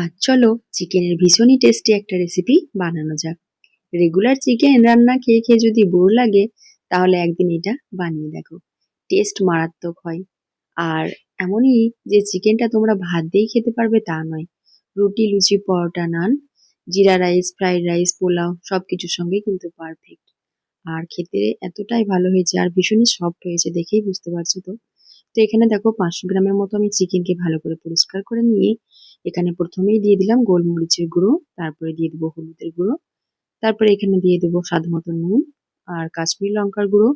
আজ চলো চিকেনের ভীষণই টেস্টি একটা রেসিপি বানানো যাক। রেগুলার চিকেন রান্না খেয়ে খেয়ে যদি বোর লাগে তাহলে একদিন এটা বানিয়ে দেখো। টেস্ট মারাত্মক হয়। আর এমনই যে চিকেনটা তোমরা ভাত দিয়েই খেতে পারবে তা নয়, রুটি, লুচি, পরোটা, নান, জিরা রাইস, ফ্রাইড রাইস, পোলাও সবকিছুর সঙ্গে কিন্তু পারফেক্ট। আর খেতে এতটাই ভালো হয়েছে আর ভীষণই সফট হয়েছে, দেখেই বুঝতে পারছো তো। তো এখানে দেখো 500 গ্রামের মতো আমি চিকেনকে ভালো করে পরিষ্কার করে নিয়ে এখানে প্রথমেই দিয়ে দিলাম গোলমরিচের গুঁড়ো, তারপরে দিয়ে দেবো হলুদের গুঁড়ো, তারপরে এখানে দিয়ে দেবো স্বাদ মতো নুন আর কাশ্মীর লঙ্কার গুঁড়ো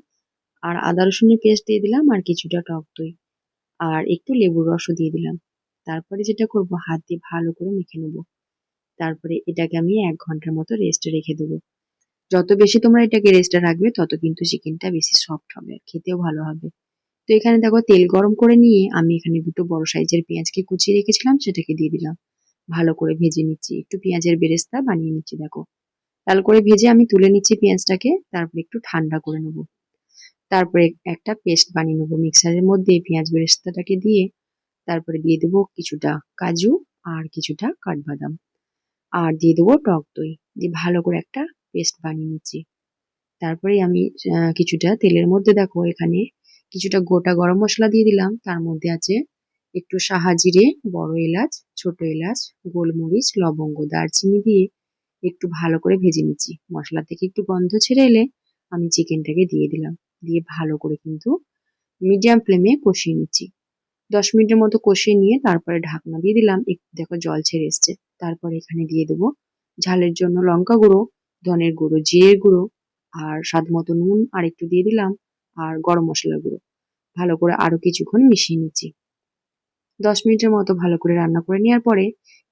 আর আদা রসুনের পেস্ট দিয়ে দিলাম আর কিছুটা টক দই আর একটু লেবুর রসও দিয়ে দিলাম। তারপরে যেটা করব, হাত দিয়ে ভালো করে মেখে নেবো। তারপরে এটাকে আমি 1 ঘন্টার মতো রেস্টে রেখে দেবো। যত বেশি তোমরা এটাকে রেস্টে রাখবে তত কিন্তু চিকেনটা বেশি সফট হবে আর খেতেও ভালো হবে। তো এখানে দেখো তেল গরম করে নিয়ে আমি এখানে দুটো বড় সাইজের পেঁয়াজকে কুচিয়ে রেখেছিলাম সেটাকে দিয়ে দিলাম। ভালো করে ভেজে নিচ্ছি, একটু পেঁয়াজের বেরেস্তা বানিয়ে নিচ্ছি দেখো। লাল করে ভেজে আমি তুলে নিচ্ছি পেঁয়াজটাকে, তারপরে একটু ঠান্ডা করে নেবো। তারপরে একটা পেস্ট বানিয়ে নেবো মিক্সারের মধ্যে পেঁয়াজ বেরেস্তাটাকে দিয়ে। তারপরে দিয়ে দেবো কিছুটা কাজু আর কিছুটা কাঠবাদাম আর দিয়ে দেবো টক দই, দিয়ে ভালো করে একটা পেস্ট বানিয়ে নিচ্ছি। তারপরে আমি কিছুটা তেলের মধ্যে দেখো এখানে কিছুটা গোটা গরম মশলা দিয়ে দিলাম। তার মধ্যে আছে একটু সাহাজিরে, বড় এলাচ, ছোট এলাচ, গোলমরিচ, লবঙ্গ, দারচিনি দিয়ে একটু ভালো করে ভেজে নিচ্ছি। মশলা থেকে একটু গন্ধ ছেড়ে এলে আমি চিকেনটাকে দিয়ে দিলাম, দিয়ে ভালো করে কিন্তু মিডিয়াম ফ্লেমে কষিয়ে নিচ্ছি। 10 মিনিটের মতো কষিয়ে নিয়ে তারপরে ঢাকনা দিয়ে দিলাম, একটু দেখো জল ছেড়ে এসছে। তারপরে এখানে দিয়ে দেবো ঝালের জন্য লঙ্কা গুঁড়ো, ধনের গুঁড়ো, জিরের গুঁড়ো আর স্বাদ মতো নুন আর একটু দিয়ে দিলাম আর গরম মশলার গুঁড়ো। ভালো করে আরো কিছুক্ষণ মিশিয়ে নিচ্ছি। 10 মিনিটের মতো ভালো করে রান্না করে নেওয়ার পরে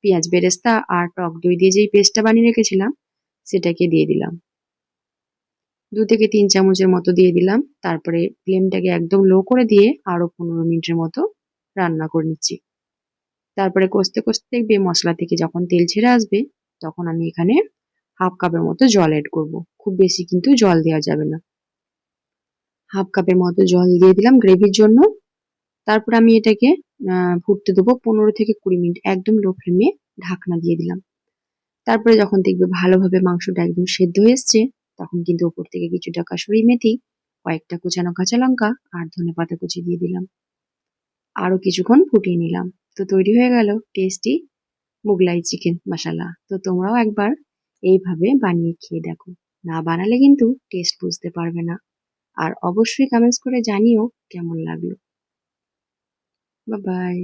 পেঁয়াজ বেরেস্তা আর টক দই দিয়ে যেই পেস্টটা বানিয়ে রেখেছিলাম সেটাকে দিয়ে দিলাম। 2 থেকে 3 চামচের মতো দিয়ে দিলাম। তারপরে ফ্লেমটাকে একদম লো করে দিয়ে আরো 15 মিনিটের মতো রান্না করে নিচ্ছি। তারপরে কষতে কষতে দেখবে মশলা থেকে যখন তেল ছেড়ে আসবে তখন আমি এখানে হাফ কাপের মতো জল এড করব। খুব বেশি কিন্তু জল দেওয়া যাবে না। হাফ কাপের মতো জল দিয়ে দিলাম গ্রেভির জন্য। তারপর আমি এটাকে ফুটতে দেবো 15 থেকে 20 মিনিট, একদম লো ফ্লেমে ঢাকনা দিয়ে দিলাম। তারপরে যখন দেখবে ভালোভাবে মাংসটা একদম সেদ্ধ হয়ে এসছে তখন কিন্তু ওপর থেকে কিছুটা কাসুরি মেথি, কয়েকটা কুচানো কাঁচা লঙ্কা আর ধনেপাতা কুচি দিয়ে দিলাম। আরো কিছুক্ষণ ফুটিয়ে নিলাম। তো তৈরি হয়ে গেল টেস্টি মোগলাই চিকেন মশলা। তো তোমরাও একবার এইভাবে বানিয়ে খেয়ে দেখো, না বানালে কিন্তু টেস্ট বুঝতে পারবে না। আর অবশ্যই কমেন্টস করে জানিও কেমন লাগলো। Bye bye.